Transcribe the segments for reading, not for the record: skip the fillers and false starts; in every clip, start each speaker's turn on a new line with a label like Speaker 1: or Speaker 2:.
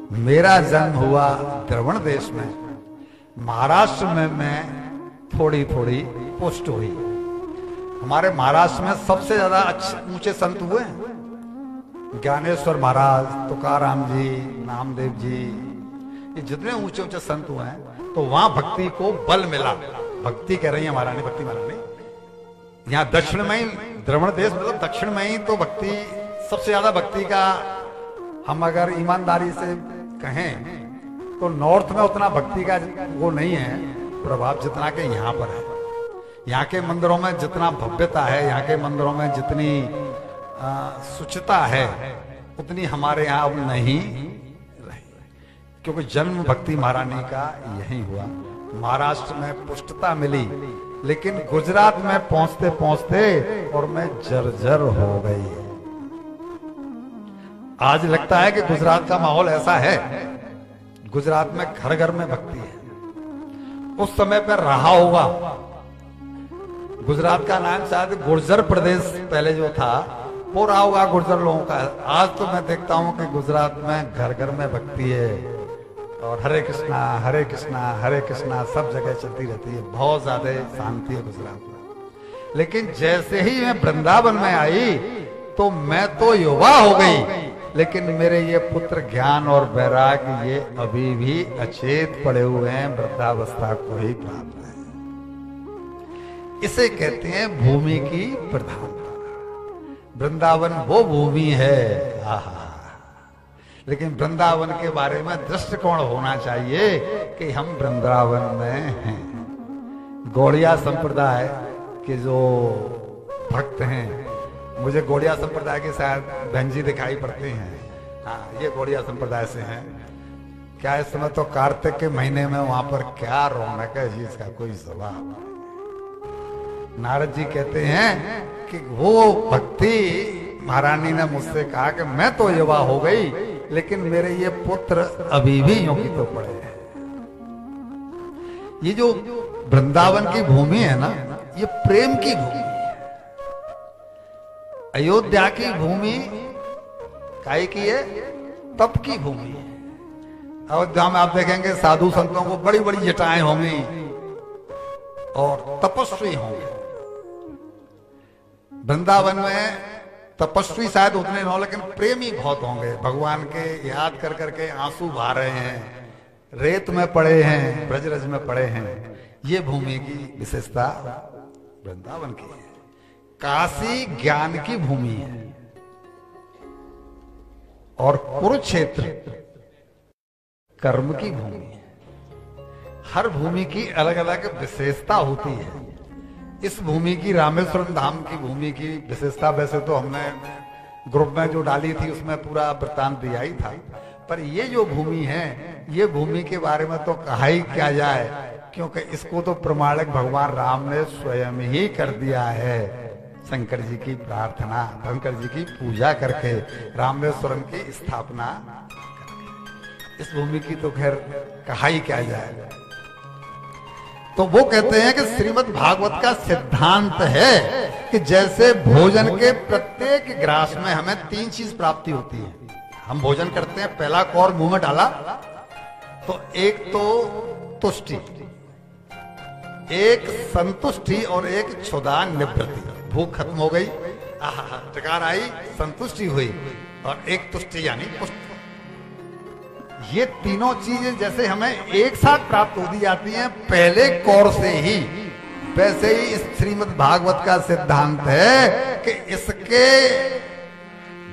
Speaker 1: मेरा जन्म हुआ द्रविड़ देश में, महाराष्ट्र में मैं थोड़ी थोड़ी पुष्ट हुई। हमारे महाराष्ट्र में सबसे ज्यादा अच्छे ऊंचे संत हुए हैं, ज्ञानेश्वर महाराज, तुकाराम जी, नामदेव जी, ये जितने ऊंचे ऊंचे संत हुए हैं, तो वहां भक्ति को बल मिला। भक्ति कह रही है महारानी, भक्ति महारानी। यहाँ दक्षिण में ही, द्रविड़ देश मतलब दक्षिण में ही तो भक्ति, सबसे ज्यादा भक्ति का हम अगर ईमानदारी से कहें तो नॉर्थ में उतना भक्ति का वो नहीं है प्रभाव जितना के यहाँ पर है। यहाँ के मंदिरों में जितना भव्यता है, यहाँ के मंदिरों में जितनी शुचिता है, उतनी हमारे यहाँ अब नहीं रही, क्योंकि जन्म भक्ति महारानी का यही हुआ। महाराष्ट्र में पुष्टता मिली, लेकिन गुजरात में पहुंचते पहुंचते और मैं जर्जर हो गई। आज लगता है कि गुजरात का माहौल ऐसा है, गुजरात में घर घर में भक्ति है। उस समय पर रहा होगा, गुजरात का नाम शायद गुर्जर प्रदेश पहले जो था वो रहा होगा गुर्जर लोगों का। आज तो मैं देखता हूं कि गुजरात में घर घर में भक्ति है और हरे कृष्णा हरे कृष्णा हरे कृष्णा सब जगह चलती रहती है। बहुत ज्यादा शांति है गुजरात में। लेकिन जैसे ही मैं वृंदावन में आई तो मैं तो युवा हो गई, लेकिन मेरे ये पुत्र ज्ञान और वैराग्य ये अभी भी अचेत पड़े हुए हैं, वृद्धावस्था को ही प्राप्त है। इसे कहते हैं भूमि की प्रधानता। वृंदावन वो भूमि है, आहा। लेकिन वृंदावन के बारे में दृष्टिकोण होना चाहिए कि हम वृंदावन में हैं। गौड़िया संप्रदाय के जो भक्त हैं, मुझे गौड़िया संप्रदाय के शायद बहन जी दिखाई पड़ते हैं। हाँ, ये गौड़िया संप्रदाय से हैं। क्या इस समय तो कार्तिक के महीने में वहां पर क्या रौनक है जी, इसका कोई जवाब। नारद जी कहते हैं कि वो भक्ति महारानी ने मुझसे कहा कि मैं तो युवा हो गई, लेकिन मेरे ये पुत्र अभी भी यूं की तो पड़े हैं। ये जो वृंदावन की भूमि है ना, ये प्रेम की भूमि है। अयोध्या की भूमि काहे की है? तप की भूमि है। अयोध्या में आप देखेंगे साधु संतों को बड़ी बड़ी जटाएं होंगी और तपस्वी होंगे। वृंदावन में तपस्वी शायद उतने न हो, लेकिन प्रेमी बहुत होंगे। भगवान के याद कर करके आंसू बहा रहे हैं, रेत में पड़े हैं, ब्रजरज में पड़े हैं। ये भूमि की विशेषता वृंदावन की है। काशी ज्ञान की भूमि है और कुरुक्षेत्र कर्म की भूमि है। हर भूमि की अलग अलग विशेषता होती है। इस भूमि की, रामेश्वरम धाम की भूमि की विशेषता वैसे तो हमने ग्रुप में जो डाली थी उसमें पूरा वृत्तांत दिया ही था, पर ये जो भूमि है, ये भूमि के बारे में तो कहा ही क्या जाए, क्योंकि इसको तो प्रमाणिक भगवान राम ने स्वयं ही कर दिया है। शंकर जी की प्रार्थना, शंकर जी की पूजा करके रामेश्वरम की स्थापना करके। इस भूमि की तो खैर कहा ही क्या जाए। तो वो कहते हैं कि श्रीमद् भागवत का सिद्धांत है कि जैसे भोजन के प्रत्येक ग्रास में हमें 3 चीज प्राप्ति होती है। हम भोजन करते हैं, पहला कौर मुंह में डाला तो एक तो तुष्टि, एक संतुष्टि और एक क्षुधा निवृत्ति। भूख खत्म हो गई, आहा टकार आई, संतुष्टि हुई, और एक तुष्टि यानी पुष्टि। ये तीनों चीजें जैसे हमें एक साथ प्राप्त होती जाती हैं पहले कौर से ही, वैसे ही इस श्रीमद् भागवत का सिद्धांत है कि इसके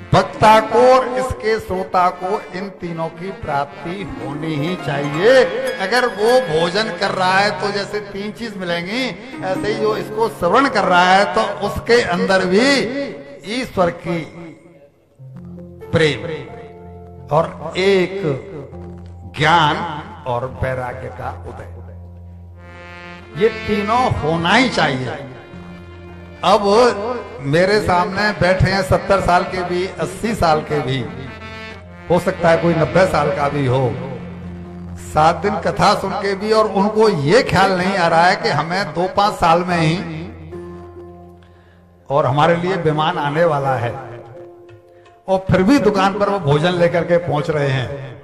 Speaker 1: वक्ता को और इसके श्रोता को इन तीनों की प्राप्ति होनी ही चाहिए। अगर वो भोजन कर रहा है तो जैसे 3 चीज मिलेंगी, ऐसे ही जो इसको श्रवण कर रहा है तो उसके अंदर भी ईश्वर की प्रेम और एक ज्ञान और वैराग्य का उदय, ये तीनों होना ही चाहिए। अब मेरे सामने बैठे हैं 70 साल के भी, 80 साल के भी, हो सकता है कोई 90 साल का भी हो, 7 दिन कथा सुन के भी, और उनको ये ख्याल नहीं आ रहा है कि हमें 2-5 साल में ही और हमारे लिए विमान आने वाला है, और फिर भी दुकान पर वो भोजन लेकर के पहुंच रहे हैं।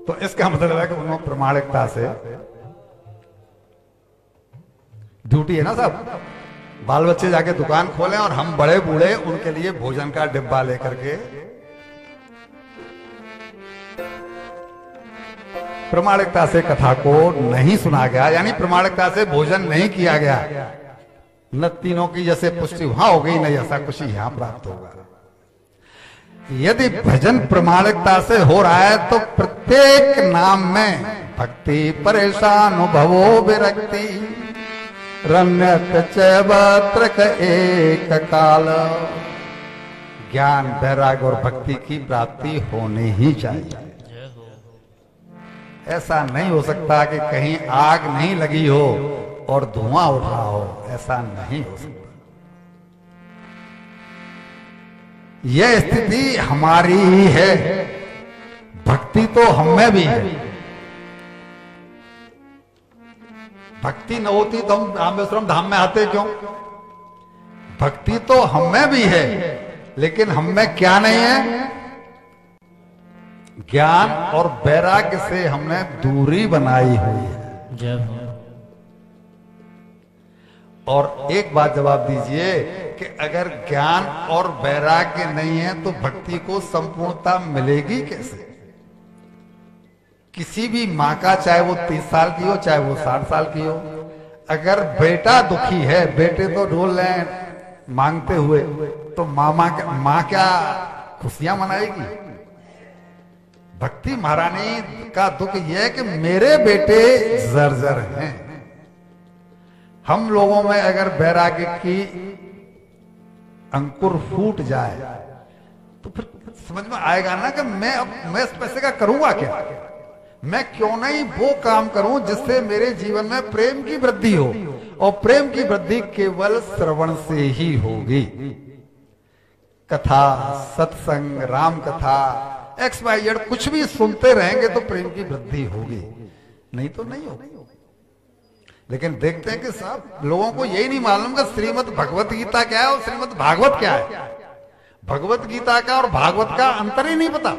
Speaker 1: तो इसका मतलब है कि उन्होंने प्रामाणिकता से, ड्यूटी है ना साहब, बाल बच्चे जाके दुकान खोलें और हम बड़े बूढ़े उनके लिए भोजन का डिब्बा लेकर के, प्रामाणिकता से कथा को नहीं सुना गया, यानी प्रामाणिकता से भोजन नहीं किया गया, न तीनों की जैसे पुष्टि वहां हो गई, नहीं ऐसा कुछ यहां प्राप्त होगा। यदि भजन प्रामाणिकता से हो रहा है तो प्रत्येक नाम में भक्ति परेशान भवो विरक्ति रण्यक चैवत्रक एक काल, ज्ञान वैराग्य और भक्ति की प्राप्ति होनी ही चाहिए। ऐसा नहीं हो सकता कि कहीं आग नहीं लगी हो और धुआं उठ रहा हो, ऐसा नहीं हो सकता। यह स्थिति हमारी ही है, भक्ति तो हम में भी है। भक्ति न होती तो हम रामेश्वरम धाम में आते क्यों? भक्ति तो हम में भी है, लेकिन हम में क्या नहीं है? ज्ञान और वैराग्य से हमने दूरी बनाई हुई है। और एक बात जवाब दीजिए कि अगर ज्ञान और वैराग्य नहीं है तो भक्ति को संपूर्णता मिलेगी कैसे? किसी भी माँ का, चाहे वो 30 साल की हो चाहे वो 60 साल की हो, अगर बेटा दुखी है, बेटे तो ढोल रहे हैं मांगते हुए, तो माँ क्या खुशियां मनाएगी? भक्ति महारानी का दुख यह है कि मेरे बेटे जर्जर हैं। हम लोगों में अगर वैराग्य की अंकुर फूट जाए तो फिर समझ में आएगा ना कि मैं इस पैसे का करूंगा क्या? मैं क्यों नहीं वो काम करूं जिससे मेरे जीवन में प्रेम की वृद्धि हो, और प्रेम की वृद्धि केवल श्रवण से ही होगी। कथा, सत्संग, राम कथा, XYZ कुछ भी सुनते रहेंगे तो प्रेम की वृद्धि होगी, नहीं तो नहीं होगी। लेकिन देखते हैं कि साहब लोगों को यही नहीं मालूम कि श्रीमद् भगवत गीता क्या है और श्रीमद् भागवत क्या है। भगवत गीता का और भागवत का अंतर ही नहीं पता।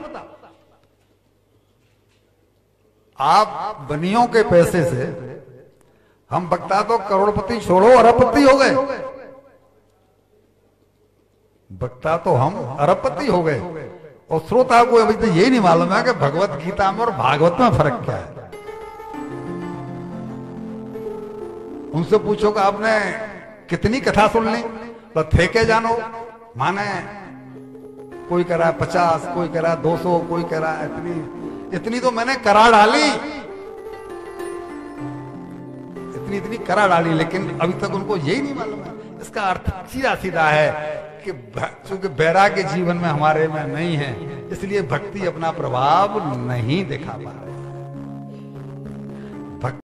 Speaker 1: आप बनियों के पैसे से, हम वक्ता तो करोड़पति छोड़ो अरबपति हो गए, वक्ता तो हम अरबपति हो गए, और श्रोता को अभी तो यही नहीं मालूम है कि भगवत गीता में और भागवत में फर्क क्या है। उनसे पूछो कि आपने कितनी कथा सुन ली, तो थे के जानो, माने कोई कह रहा है 50, कोई कह रहा है 200, कोई कह रहा है इतनी तो मैंने करा डाली, इतनी करा डाली, लेकिन अभी तक उनको यही नहीं मालूम है। इसका अर्थ सीधा सीधा है कि चूंकि वैराग्य जीवन में हमारे में नहीं है, इसलिए भक्ति अपना प्रभाव नहीं दिखा पा रही।